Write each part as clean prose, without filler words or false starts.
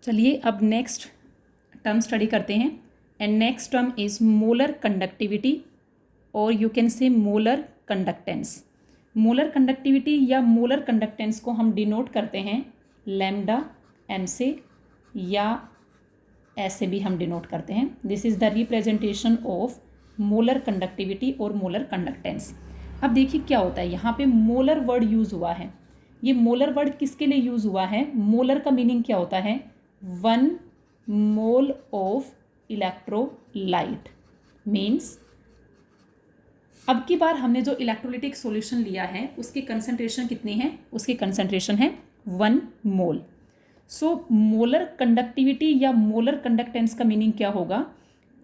चलिए अब next term study करते हैं। And next term is molar conductivity or you can say molar conductance. Molar conductivity या molar conductance को हम डिनोट करते हैं लैम्डा एम से, या ऐसे भी हम डिनोट करते हैं। This is the representation of molar conductivity और मोलर कंडक्टेंस। अब देखिए क्या होता है, यहाँ पे मोलर वर्ड यूज़ हुआ है। ये मोलर वर्ड किसके लिए यूज़ हुआ है? मोलर का मीनिंग क्या होता है? 1 मोल ऑफ इलेक्ट्रोलाइट मीन्स अब की बार हमने जो इलेक्ट्रोलिटिक सॉल्यूशन लिया है उसकी कंसंट्रेशन कितनी है? उसकी कंसंट्रेशन है 1 मोल। सो मोलर कंडक्टिविटी या मोलर कंडक्टेंस का मीनिंग क्या होगा?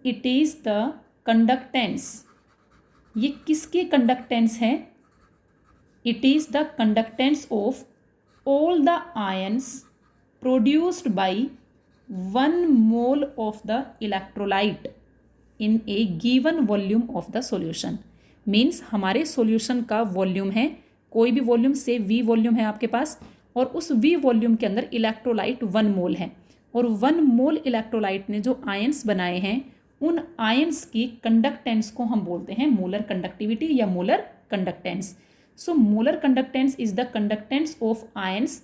It is the conductance. ये किसके कंडक्टेंस है? It is the conductance of all the ions produced by 1 mole of the electrolyte in A given volume of the solution. Means हमारे solution का volume है, कोई भी वॉल्यूम से V वॉल्यूम है आपके पास, और उस V वॉल्यूम के अंदर इलेक्ट्रोलाइट 1 मोल है, और 1 मोल इलेक्ट्रोलाइट ने जो आयंस बनाए हैं उन आयंस की कंडक्टेंस को हम बोलते हैं मोलर कंडक्टिविटी या molar conductance. So molar conductance is the conductance of ions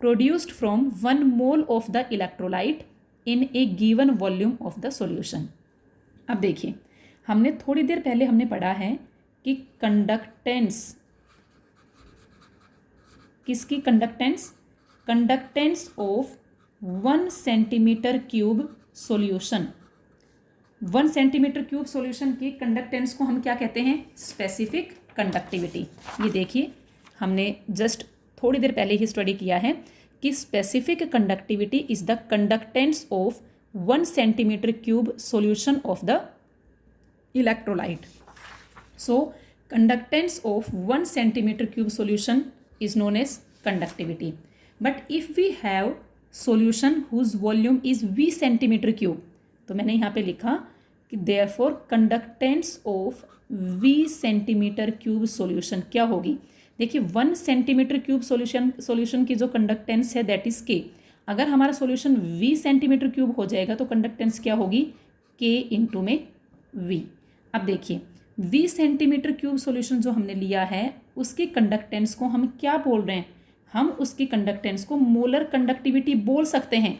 produced from 1 mole of the electrolyte in A given volume of the solution. अब देखिए, हमने थोड़ी देर पहले हमने पढ़ा है कि कंडक्टेंस किसकी conductance? Conductance of 1 centimetre cube solution. 1 centimetre cube solution की कंडक्टेंस को हम क्या कहते हैं? Specific conductivity. ये देखिए, हमने जस्ट थोड़ी देर पहले ही स्टडी किया है कि specific conductivity is the conductance of 1 centimetre cube solution of the electrolyte. So conductance of 1 centimetre cube solution is known as conductivity. But if we have solution whose volume is V centimeter cube, तो मैंने यहाँ पे लिखा कि therefore conductance of V centimeter cube solution क्या होगी? देखिए 1 centimetre cube solution की जो कंडक्टेंस है दैट इज K। अगर हमारा सॉल्यूशन V सेंटीमीटर क्यूब हो जाएगा तो कंडक्टेंस क्या होगी? K इंटू में V। अब देखिए, V सेंटीमीटर क्यूब सॉल्यूशन जो हमने लिया है उसकी कंडक्टेंस को हम क्या बोल रहे हैं? हम उसकी कंडक्टेंस को मोलर कंडक्टिविटी बोल सकते हैं।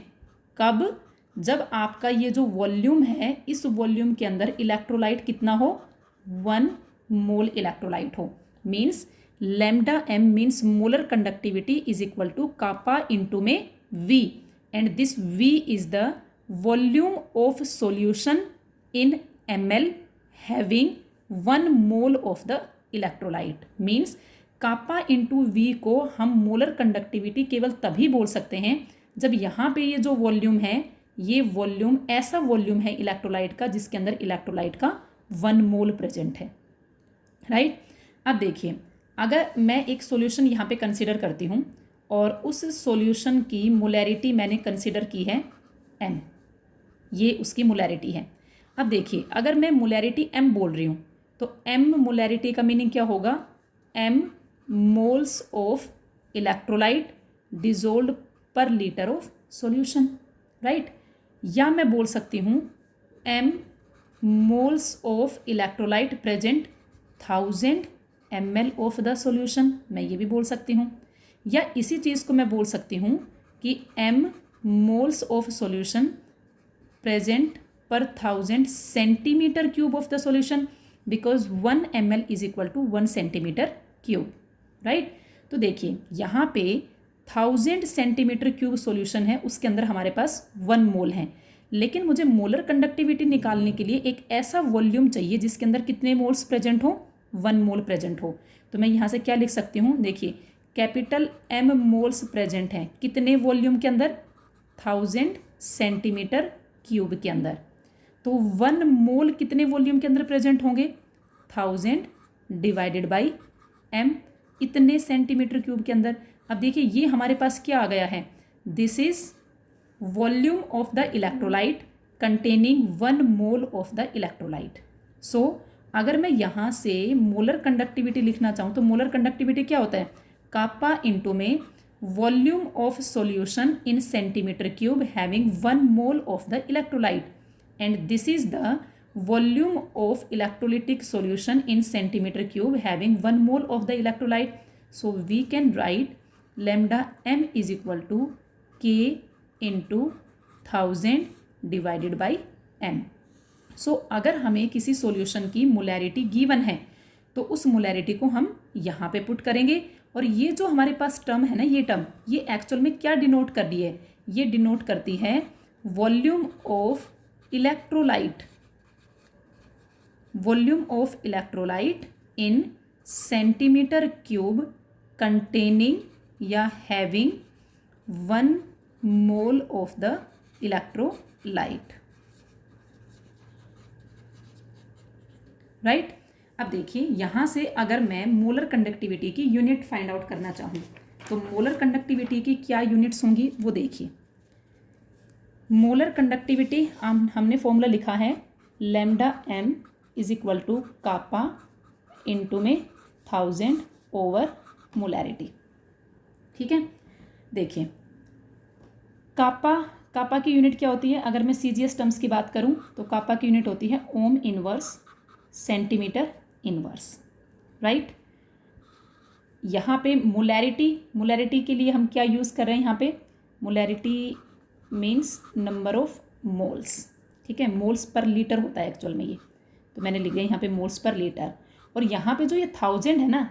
कब? जब आपका ये जो वॉल्यूम है इस वॉल्यूम के अंदर इलेक्ट्रोलाइट कितना हो? 1 मोल इलेक्ट्रोलाइट हो। Means lambda M means molar conductivity is equal to kappa into में V, and this V is the volume of solution in ml having 1 mole of the electrolyte. Means kappa into V को हम molar conductivity केवल तभी बोल सकते हैं जब यहाँ पे ये जो वॉल्यूम है ये वॉल्यूम ऐसा वॉल्यूम है इलेक्ट्रोलाइट का जिसके अंदर इलेक्ट्रोलाइट का 1 मोल प्रेजेंट है। राइट? अब देखिए, अगर मैं एक सॉल्यूशन यहाँ पे कंसिडर करती हूँ और उस सॉल्यूशन की मोलैरिटी मैंने कंसिडर की है M, ये उसकी मोलैरिटी है। अब देखिए, अगर मैं मोलैरिटी M बोल रही हूँ तो M मोलैरिटी का मीनिंग क्या होगा? M moles of electrolyte dissolve पर लीटर ऑफ सॉल्यूशन। राइट? या मैं बोल सकती हूँ M moles of electrolyte present 1000 ml of the solution. मैं ये भी बोल सकती हूँ। या इसी चीज़ को मैं बोल सकती हूँ कि M moles of solution present per 1000 centimetre cube of the solution, because 1 ml is equal to 1 centimetre cube. Right? तो देखिए, यहाँ पे 1000 सेंटीमीटर क्यूब सॉल्यूशन है, उसके अंदर हमारे पास 1 मोल है, लेकिन मुझे मोलर कंडक्टिविटी निकालने के लिए एक ऐसा वॉल्यूम चाहिए जिसके अंदर कितने मोल्स प्रेजेंट हो? 1 मोल प्रेजेंट हो। तो मैं यहाँ से क्या लिख सकती हूँ? देखिए, कैपिटल M मोल्स प्रेजेंट हैं कितने वॉल्यूम के अंदर? 1000 सेंटीमीटर क्यूब के अंदर। तो 1 मोल कितने वॉल्यूम के अंदर प्रेजेंट होंगे? 1000 डिवाइडेड बाई M, इतने सेंटीमीटर क्यूब के अंदर। अब देखिए, ये हमारे पास क्या आ गया है? This is volume of the electrolyte containing 1 mole of the electrolyte. So अगर मैं यहाँ से मोलर कंडक्टिविटी लिखना चाहूँ तो मोलर कंडक्टिविटी क्या होता है? कापा इंटू में volume of solution in centimetre cube having 1 mole of the electrolyte and this is the volume of electrolytic solution in centimetre cube having 1 mole of the electrolyte. So we can write lambda m is equal to k into 1000 divided by m. So अगर हमें किसी solution की molarity given है तो उस molarity को हम यहाँ पे पुट करेंगे और ये जो हमारे पास टर्म है ना, ये टर्म ये एक्चुअल में क्या डिनोट कर रही है, ये डिनोट करती है volume of electrolyte, volume of electrolyte in centimetre cube containing या having 1 mole of the electrolyte. Right. अब देखिए यहाँ से अगर मैं मोलर कंडक्टिविटी की यूनिट फाइंड आउट करना चाहूँ तो मोलर कंडक्टिविटी की क्या यूनिट्स होंगी वो देखिए. मोलर कंडक्टिविटी हमने फॉर्मूला लिखा है lambda m is equal to kappa into में 1000 ओवर मोलैरिटी. ठीक है. देखिए कापा की यूनिट क्या होती है, अगर मैं CGS टर्म्स की बात करूं तो कापा की यूनिट होती है ओम इनवर्स सेंटीमीटर इनवर्स. राइट. यहाँ पे मोलैरिटी के लिए हम क्या यूज़ कर रहे हैं, यहाँ पे molarity means number of moles. ठीक है, मोल्स पर लीटर होता है एक्चुअल में ये, तो मैंने लिख दिया यहाँ पे मोल्स पर लीटर. और यहाँ पे जो ये 1000 है ना,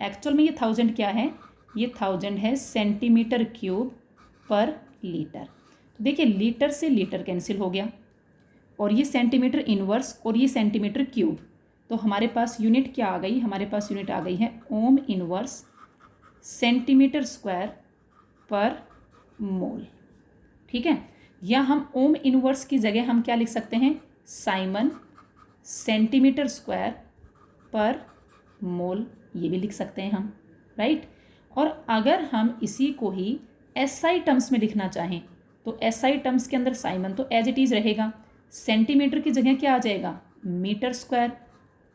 एक्चुअल में ये 1000 क्या है, ये 1000 है सेंटीमीटर क्यूब पर लीटर. तो देखिए लीटर से लीटर कैंसिल हो गया और ये सेंटीमीटर इनवर्स और ये सेंटीमीटर क्यूब, तो हमारे पास यूनिट क्या आ गई, हमारे पास यूनिट आ गई है ओम inverse centimetre square per mole. ठीक है. या हम ओम इनवर्स की जगह हम क्या लिख सकते हैं, साइमन सेंटीमीटर स्क्वायर पर मोल, ये भी लिख सकते हैं हम. राइट. और अगर हम इसी को ही SI टर्म्स में लिखना चाहें तो SI टर्म्स के अंदर साइमन तो एज इट इज़ रहेगा, सेंटीमीटर की जगह क्या आ जाएगा, मीटर स्क्वायर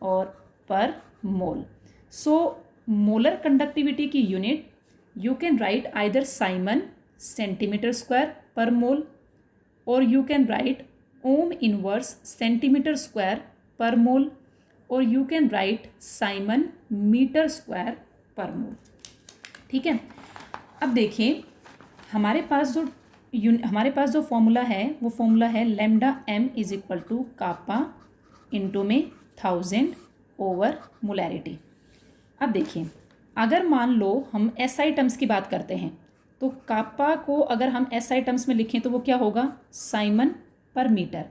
और per mole. So molar conductivity की unit you can write either siemens centimetre square per mole और you can write ohm inverse centimetre square per mole और you can write siemens metre square per mole. ठीक है. अब देखिए हमारे पास जो formula है वो फॉर्मूला है lambda m is equal to kappa into में 1000 ओवर मोलैरिटी. अब देखिए अगर मान लो हम SI टर्म्स की बात करते हैं तो कापा को अगर हम SI टर्म्स में लिखें तो वो क्या होगा, साइमन पर मीटर.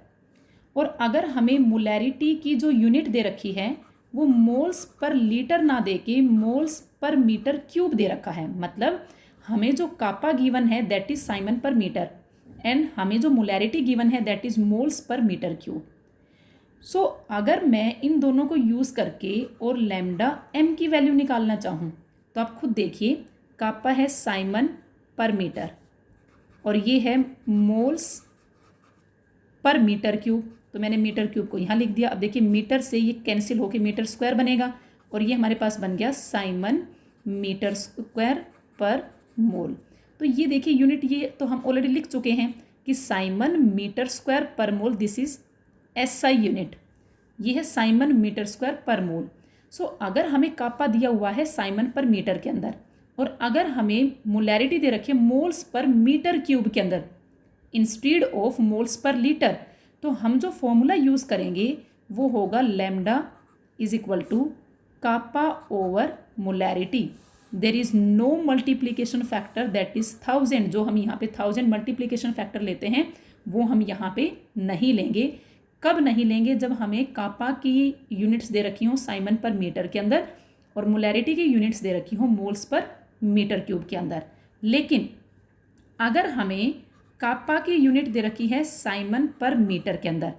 और अगर हमें मोलैरिटी की जो यूनिट दे रखी है वो मोल्स पर लीटर ना दे के मोल्स पर मीटर क्यूब दे रखा है, मतलब हमें जो कापा गिवन है that is siemens per metre and हमें जो मोलैरिटी गिवन है that is moles per metre cube. So अगर मैं इन दोनों को यूज़ करके और लैम्डा m की वैल्यू निकालना चाहूँ तो आप खुद देखिए, कापा है साइमन पर मीटर और ये है मोल्स पर मीटर क्यूब, तो मैंने मीटर क्यूब को यहाँ लिख दिया. अब देखिए मीटर से ये कैंसिल होकर मीटर स्क्वायर बनेगा और ये हमारे पास बन गया साइमन मीटर स्क्वायर पर मोल. तो ये देखिए यूनिट ये तो हम ऑलरेडी लिख चुके हैं कि Simon metre square per mole, this is SI unit, ये है Simon metre square per mole. सो अगर हमें कापा दिया हुआ है साइमन पर मीटर के अंदर और अगर हमें मोलैरिटी दे रखी है मोल्स पर मीटर क्यूब के अंदर instead of moles per litre, तो हम जो फॉर्मूला यूज़ करेंगे वो होगा lambda is equal to kappa over molarity. There is no multiplication factor that is 1000, जो हम यहाँ पे 1000 मल्टीप्लीकेशन फैक्टर लेते हैं वो हम यहाँ पे नहीं लेंगे. कब नहीं लेंगे, जब हमें कापा की यूनिट्स दे रखी हों साइमन पर मीटर के अंदर और मोलैरिटी की यूनिट्स दे रखी हों मोल्स पर मीटर क्यूब के अंदर. लेकिन अगर हमें कापा की यूनिट दे रखी है साइमन पर मीटर के अंदर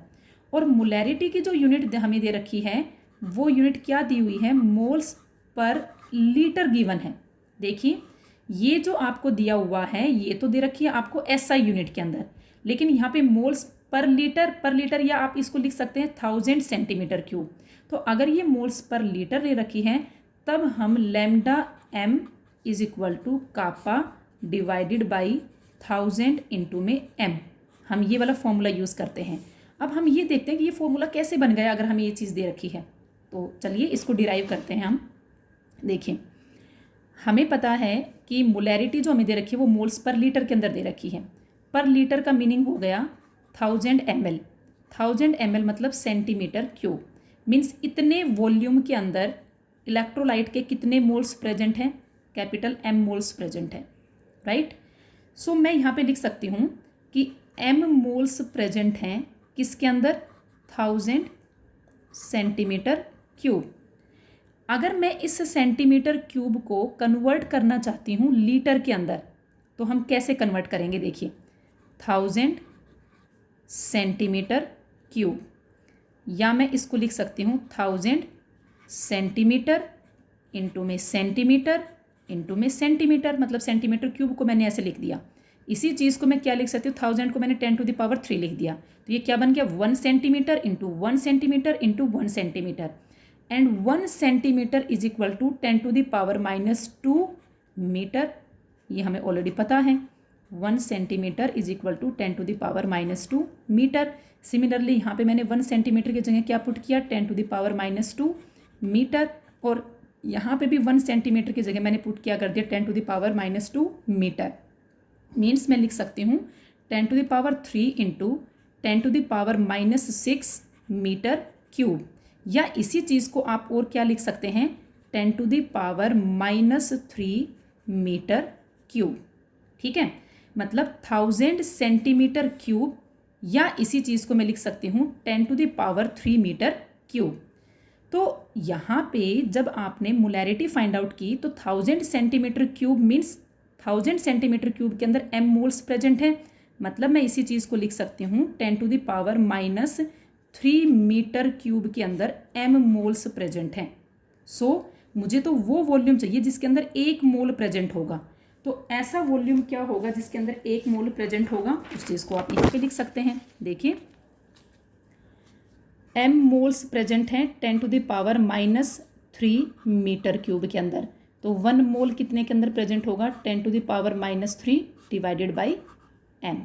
और मोलैरिटी की जो यूनिट हमें दे रखी है वो यूनिट क्या दी हुई है, मोल्स पर लीटर गिवन है. देखिए ये जो आपको दिया हुआ है ये तो दे रखी है आपको SI यूनिट के अंदर, लेकिन यहाँ पे मोल्स पर लीटर या आप इसको लिख सकते हैं 1000 सेंटीमीटर क्यूब. तो अगर ये मोल्स पर लीटर दे रखी है तब हम lambda m is equal to kappa divided by 1000 into में m। हम ये वाला फॉर्मूला यूज़ करते हैं। अब हम ये देखते हैं कि ये फॉर्मूला कैसे बन गया अगर हमें ये चीज़ दे रखी है। तो चलिए इसको डिराइव करते हैं हम। देखिए हमें पता है कि मोलैरिटी जो हमें दे रखी है वो मोल्स पर लीटर के अंदर दे रखी है। पर लीटर का मीनिंग हो गया 1000 ml। 1000 ml मतलब सेंटीमीटर क्यूब। मीन्स इतने वॉल्यूम के अंदर इलेक्ट्रोलाइट के कितने मोल्स प्रेजेंट हैं? कैपिटल M मोल्स प्रेजेंट है, राइट। सो मैं यहाँ पे लिख सकती हूँ कि M मोल्स प्रेजेंट हैं किसके अंदर? 1000 सेंटीमीटर क्यूब। अगर मैं इस सेंटीमीटर क्यूब को कन्वर्ट करना चाहती हूँ लीटर के अंदर, तो हम कैसे कन्वर्ट करेंगे? देखिए 1000 सेंटीमीटर क्यूब, या मैं इसको लिख सकती हूँ 1000 सेंटीमीटर इंटू में सेंटीमीटर इंटू में सेंटीमीटर, मतलब सेंटीमीटर क्यूब को मैंने ऐसे लिख दिया। इसी चीज़ को मैं क्या लिख सकती हूँ? 1000 को मैंने 10⁻³ लिख दिया, तो ये क्या बन गया? 1 centimetre into 1 centimetre into 1 centimetre. And 1 centimetre is equal to 10⁻² metre. ये हमें ऑलरेडी पता है, 1 centimetre is equal to 10⁻² metre. Similarly यहाँ पे मैंने 1 सेंटीमीटर की जगह क्या पुट किया? 10⁻² मीटर। और यहाँ पे भी 1 सेंटीमीटर की जगह मैंने पुट किया कर दिया 10⁻² मीटर। मीन्स मैं लिख सकती हूँ 10⁻³ इंटू 10⁻⁻6 मीटर क्यूब। या इसी चीज़ को आप और क्या लिख सकते हैं? 10⁻³ मीटर क्यूब। ठीक है, मतलब 1000 सेंटीमीटर क्यूब, या इसी चीज़ को मैं लिख सकती हूँ 10⁻³ मीटर क्यूब। तो यहाँ पे जब आपने मोलैरिटी फाइंड आउट की तो 1000 centimetre cube means 1000 centimetre cube के अंदर m मोल्स प्रेजेंट हैं। मतलब मैं इसी चीज़ को लिख सकती हूँ 10⁻³ मीटर क्यूब के अंदर m मोल्स प्रेजेंट हैं। सो मुझे तो वो वॉल्यूम चाहिए जिसके अंदर 1 मोल प्रेजेंट होगा। तो ऐसा वॉल्यूम क्या होगा जिसके अंदर 1 मोल प्रेजेंट होगा? उस चीज़ को आप यहाँ पे लिख सकते हैं। देखिए m मोल्स प्रेजेंट हैं 10⁻³ मीटर क्यूब के अंदर। तो 1 मोल कितने के अंदर प्रेजेंट होगा? 10⁻³ डिवाइडेड बाई m,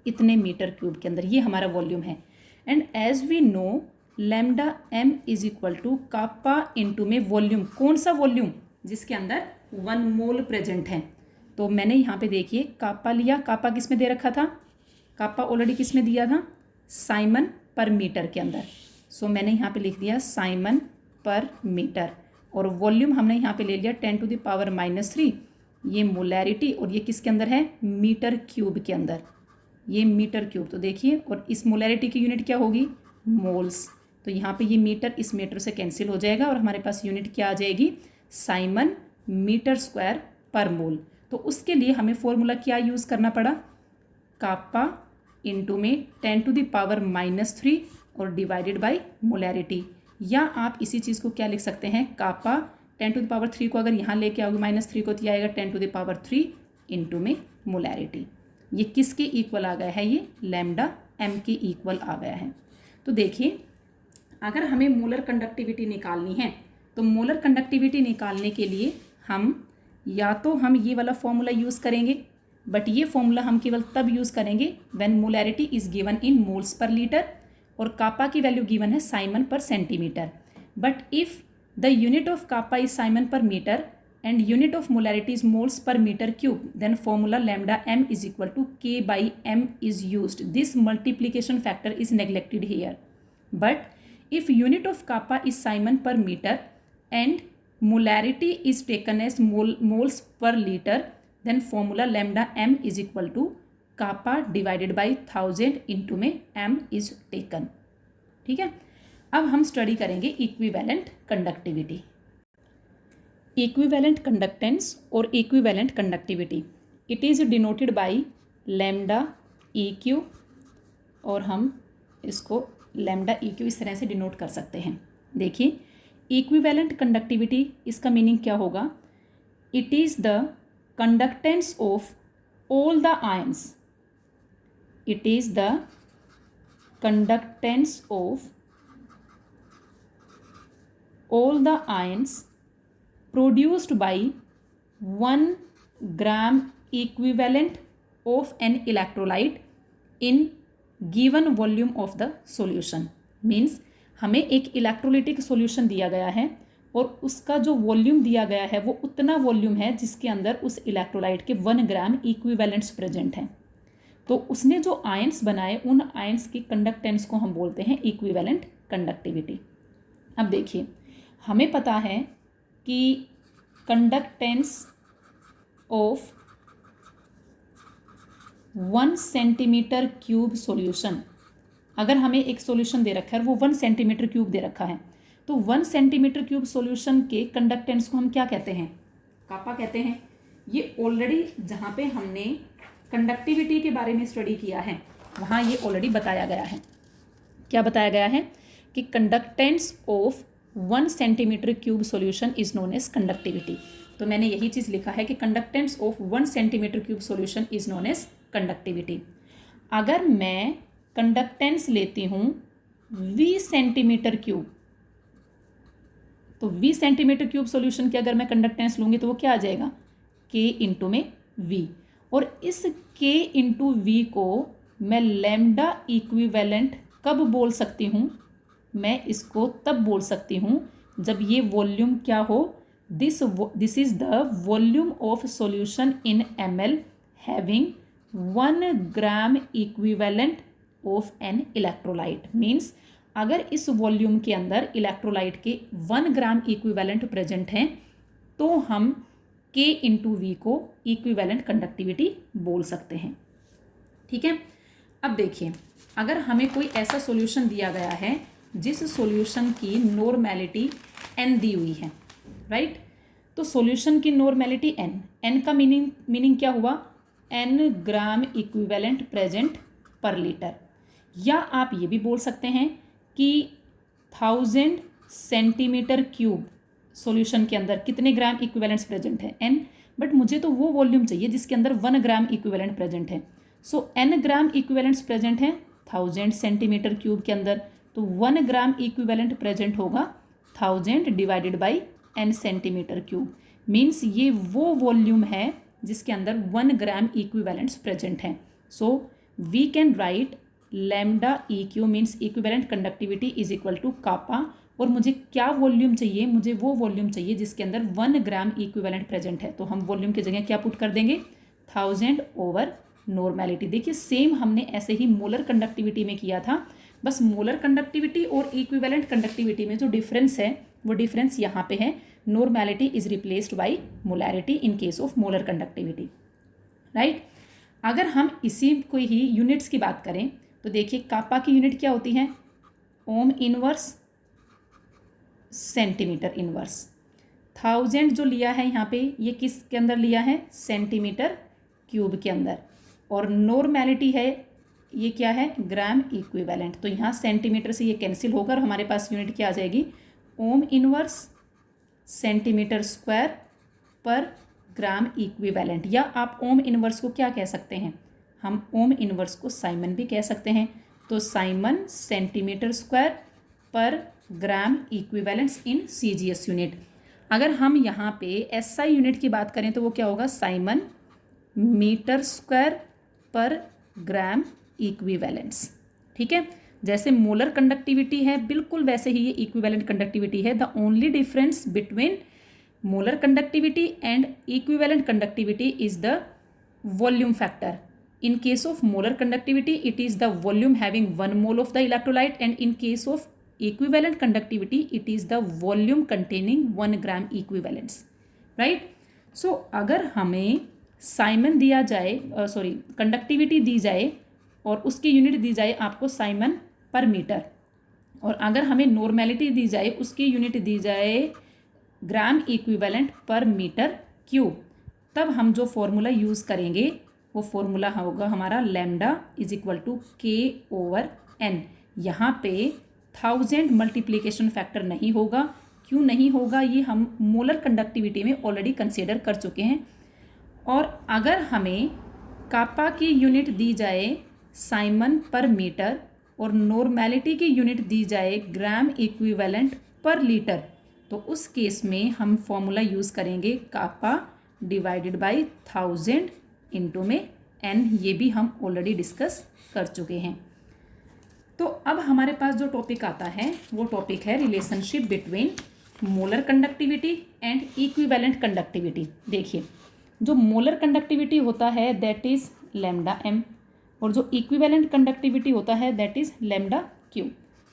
इतने मीटर क्यूब के अंदर। ये हमारा वॉल्यूम है। And as we know lambda m is equal to kappa into में वॉल्यूम। कौन सा वॉल्यूम? जिसके अंदर 1 मोल प्रेजेंट है। तो मैंने यहाँ पे देखिए कापा लिया। कापा किस में दे रखा था? कापा ऑलरेडी किस में दिया था? साइमन पर मीटर के अंदर। सो मैंने यहाँ पे लिख दिया साइमन पर मीटर। और वॉल्यूम हमने यहाँ पे ले लिया 10⁻³ ये मोलैरिटी, और ये किसके अंदर है? मीटर क्यूब के अंदर। ये मीटर क्यूब। तो देखिए, और इस मोलैरिटी की यूनिट क्या होगी? मोल्स। तो यहाँ पे ये मीटर इस मीटर से कैंसिल हो जाएगा और हमारे पास यूनिट क्या आ जाएगी? साइमन मीटर स्क्वायर पर मोल। तो उसके लिए हमें फॉर्मूला क्या यूज़ करना पड़ा? कापा इंटू में 10⁻³ और डिवाइडेड बाई मोलैरिटी। या आप इसी चीज़ को क्या लिख सकते हैं? कापा 10⁻³ को अगर यहाँ लेके आओगे -3 को, तो यह आएगा 10⁻³ इंटू में मोलैरिटी। ये किसके इक्वल आ गया है? ये लैम्डा m के इक्वल आ गया है। तो देखिए, अगर हमें मोलर कंडक्टिविटी निकालनी है तो मोलर कंडक्टिविटी निकालने के लिए हम या तो हम ये वाला फॉर्मूला यूज़ करेंगे, बट ये फॉर्मूला हम केवल तब यूज़ करेंगे when molarity is given in moles per litre और कापा की वैल्यू गिवन है siemens per centimetre. But if the unit of kappa is siemens per metre and unit of molarity is moles per meter cube, then formula lambda m is equal to k by m is used. This multiplication factor is neglected here. But if unit of kappa is Simon per meter and molarity is taken as moles per liter, then formula lambda m is equal to kappa divided by 1000 into में m is taken. ठीक है, अब हम study करेंगे equivalent conductivity. Equivalent conductance और equivalent conductivity, it is denoted by lambda E Q, और हम इसको लैम्डा ई क्यू इस तरह से डिनोट कर सकते हैं। देखिए, इक्विवेलेंट कंडक्टिविटी, इसका मीनिंग क्या होगा? It is the conductance of all the ions, it is the conductance of all the ions produced by 1 gram equivalent of an electrolyte in given volume of the solution. Means हमें एक electrolytic solution दिया गया है और उसका जो volume दिया गया है वो उतना वॉल्यूम है जिसके अंदर उस इलेक्ट्रोलाइट के 1 ग्राम इक्विवेलेंट्स प्रेजेंट हैं। तो उसने जो आयंस बनाए उन आयंस की कंडक्टेंस को हम बोलते हैं इक्विवेलेंट कंडक्टिविटी। अब देखिए, हमें पता है कि conductance of 1 centimetre cube solution, अगर हमें एक सॉल्यूशन दे रखा है वो 1 सेंटीमीटर क्यूब दे रखा है, तो 1 सेंटीमीटर क्यूब सॉल्यूशन के कंडक्टेंस को हम क्या कहते हैं? कापा कहते हैं। ये ऑलरेडी जहाँ पे हमने कंडक्टिविटी के बारे में स्टडी किया है वहाँ ये ऑलरेडी बताया गया है। क्या बताया गया है? कि conductance of 1 centimetre cube solution is known as conductivity. तो मैंने यही चीज़ लिखा है कि conductance of 1 centimetre cube solution is known as conductivity. अगर मैं कंडक्टेंस लेती हूँ 20 सेंटीमीटर क्यूब, तो 20 सेंटीमीटर क्यूब सॉल्यूशन की अगर मैं कंडक्टेंस लूँगी तो वो क्या आ जाएगा? K इंटू में V। और इस K इंटू V को मैं लैम्डा इक्विवेलेंट कब बोल सकती हूँ? मैं इसको तब बोल सकती हूँ जब ये वॉल्यूम क्या हो? This is the volume of solution in ml having 1 gram equivalent of an electrolyte. Means अगर इस वॉल्यूम के अंदर इलेक्ट्रोलाइट के 1 ग्राम इक्विवेलेंट प्रेजेंट हैं तो हम K इंटू V को इक्विवेलेंट कंडक्टिविटी बोल सकते हैं। ठीक है। अब देखिए, अगर हमें कोई ऐसा सॉल्यूशन दिया गया है जिस सॉल्यूशन की नॉर्मेलिटी n दी हुई है, राइट? तो सॉल्यूशन की नॉर्मेलिटी n का मीनिंग क्या हुआ? n ग्राम इक्विवेलेंट प्रेजेंट पर लीटर। या आप ये भी बोल सकते हैं कि 1000 सेंटीमीटर क्यूब सॉल्यूशन के अंदर कितने ग्राम इक्विवेलेंट्स प्रेजेंट है? n। बट मुझे तो वो वॉल्यूम चाहिए जिसके अंदर 1 ग्राम इक्विवेलेंट प्रेजेंट है। सो n ग्राम इक्विवेलेंट्स प्रेजेंट हैं 1000 सेंटीमीटर क्यूब के अंदर, तो 1 ग्राम इक्विवेलेंट प्रेजेंट होगा 1000 divided by n centimetre cube. Means ये वो वॉल्यूम है जिसके अंदर 1 ग्राम इक्विवेलेंट्स प्रेजेंट हैं। So we can write lambda EQ means equivalent conductivity is equal to kappa. और मुझे क्या वॉल्यूम चाहिए? मुझे वो वॉल्यूम चाहिए जिसके अंदर 1 ग्राम इक्विवेलेंट प्रेजेंट है। तो हम वॉल्यूम की जगह क्या पुट कर देंगे? 1000 ओवर नॉर्मेलिटी। देखिए, सेम हमने ऐसे ही मोलर कंडक्टिविटी में किया था, बस मोलर कंडक्टिविटी और इक्विवेलेंट कंडक्टिविटी में जो डिफरेंस है वो डिफरेंस यहाँ पे है। Normality is replaced by molarity in case of molar conductivity, right? अगर हम इसी को ही यूनिट्स की बात करें तो देखिए, कापा की यूनिट क्या होती है? ओम इनवर्स सेंटीमीटर इनवर्स। 1000 जो लिया है यहाँ पे, ये किसके अंदर लिया है? सेंटीमीटर क्यूब के अंदर। और नॉर्मेलिटी है, ये क्या है? Gram equivalent. तो यहाँ सेंटीमीटर से ये कैंसिल होकर हमारे पास यूनिट क्या आ जाएगी? ओम इनवर्स सेंटीमीटर स्क्वायर पर ग्राम इक्विवेलेंट। या आप ओम इनवर्स को क्या कह सकते हैं? हम ओम इनवर्स को साइमन भी कह सकते हैं। तो साइमन सेंटीमीटर स्क्वायर पर ग्राम इक्विवेलेंट्स इन CGS यूनिट। अगर हम यहाँ पे SI यूनिट की बात करें तो वो क्या होगा? साइमन मीटर स्क्वायर पर ग्राम इक्विवेलेंट्स। ठीक है। जैसे मोलर कंडक्टिविटी है बिल्कुल वैसे ही ये इक्विवेलेंट कंडक्टिविटी है। The only difference between molar conductivity and equivalent conductivity is the volume factor. In case of molar conductivity, it is the volume having 1 mole of the electrolyte, and in case of equivalent conductivity, it is the volume containing 1 gram equivalents, right? So अगर हमें Simon दिया जाए, conductivity दी जाए और उसकी unit दी जाए आपको साइमन पर मीटर, और अगर हमें नॉर्मेलिटी दी जाए उसकी यूनिट दी जाए gram equivalent per metre cube, तब हम जो फॉर्मूला यूज़ करेंगे वो फॉर्मूला होगा हमारा lambda is equal to K over N। यहाँ पे 1000 मल्टीप्लिकेशन फैक्टर नहीं होगा। क्यों नहीं होगा? ये हम मोलर कंडक्टिविटी में ऑलरेडी कंसीडर कर चुके हैं। और अगर हमें कापा की यूनिट दी जाए साइमन पर मीटर और नॉर्मेलिटी की यूनिट दी जाए ग्राम इक्विवेलेंट पर लीटर, तो उस केस में हम फॉर्मूला यूज़ करेंगे कापा डिवाइडेड बाई 1000 इंटू में n, ये भी हम ऑलरेडी डिस्कस कर चुके हैं। तो अब हमारे पास जो टॉपिक आता है वो टॉपिक है relationship between molar conductivity and equivalent conductivity. देखिए, जो मोलर कंडक्टिविटी होता है दैट इज़ लैम्डा m, और जो इक्विवेलेंट कंडक्टिविटी होता है दैट इज़ लैम्डा q।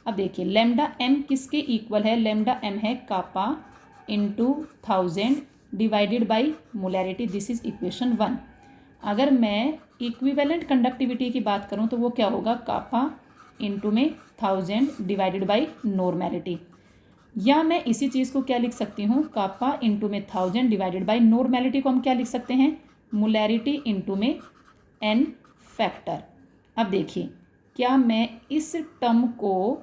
अब देखिए, लैम्डा m किसके इक्वल है? लैम्डा m है kappa into 1000 divided by molarity. This is equation 1। अगर मैं इक्विवेलेंट कंडक्टिविटी की बात करूं तो वो क्या होगा? कापा इंटू में 1000 डिवाइडेड बाई नॉर्मेलिटी। या मैं इसी चीज़ को क्या लिख सकती हूँ? कापा इंटू में 1000 डिवाइडेड बाई नॉर्मेलिटी को हम क्या लिख सकते हैं? मोलैरिटी इंटू में n फैक्टर। अब देखिए, क्या मैं इस टर्म को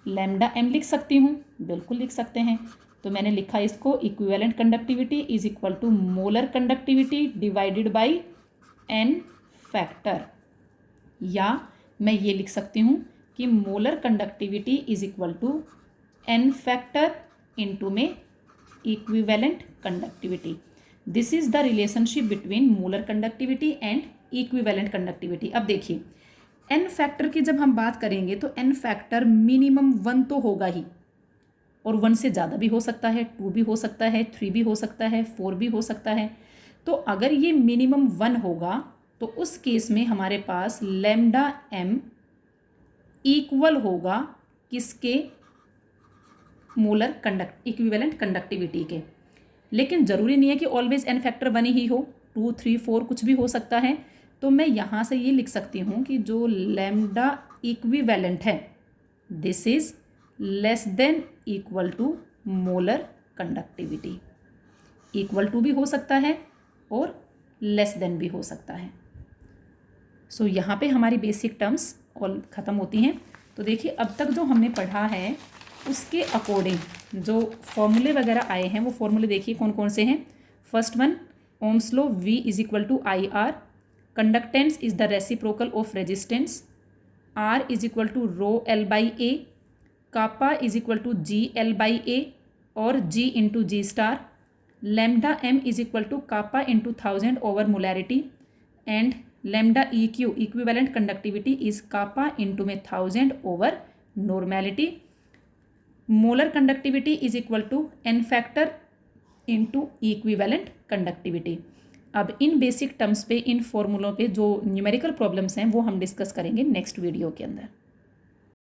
लैम्डा m लिख सकती हूँ? बिल्कुल लिख सकते हैं। तो मैंने लिखा इसको equivalent conductivity is equal to molar conductivity divided by n factor. या मैं ये लिख सकती हूँ कि molar conductivity is equal to n factor into में equivalent conductivity. This is the relationship between molar conductivity and equivalent conductivity. अब देखिए, n फैक्टर की जब हम बात करेंगे तो n फैक्टर मिनिमम 1 तो होगा ही, और 1 से ज़्यादा भी हो सकता है, 2 भी हो सकता है, 3 भी हो सकता है, 4 भी हो सकता है। तो अगर ये मिनिमम 1 होगा तो उस केस में हमारे पास लैम्डा m इक्वल होगा किसके? मोलर इक्विवेलेंट कंडक्टिविटी के। लेकिन ज़रूरी नहीं है कि ऑलवेज n फैक्टर 1 ही हो, 2, 3, 4 कुछ भी हो सकता है। तो मैं यहाँ से ये लिख सकती हूँ कि जो लैम्डा इक्विवेलेंट है this is less than equal to molar conductivity. Equal to भी हो सकता है और लेस देन भी हो सकता है। सो यहाँ पे हमारी बेसिक टर्म्स ऑल ख़त्म होती हैं। तो देखिए, अब तक जो हमने पढ़ा है उसके अकॉर्डिंग जो फॉर्मूले वगैरह आए हैं वो फॉर्मूले देखिए कौन कौन से हैं। First one, ohm's law, V is equal to IR, conductance is the reciprocal of resistance, R is equal to rho L by A, kappa is equal to GL by A और G into G star, lambda m is equal to kappa into 1000 over molarity, and lambda EQ equivalent conductivity is kappa into में 1000 over normality. Molar conductivity is equal to n factor into equivalent conductivity. अब इन basic terms पे, इन फॉर्मूलों पे जो numerical problems हैं वो हम discuss करेंगे next video के अंदर।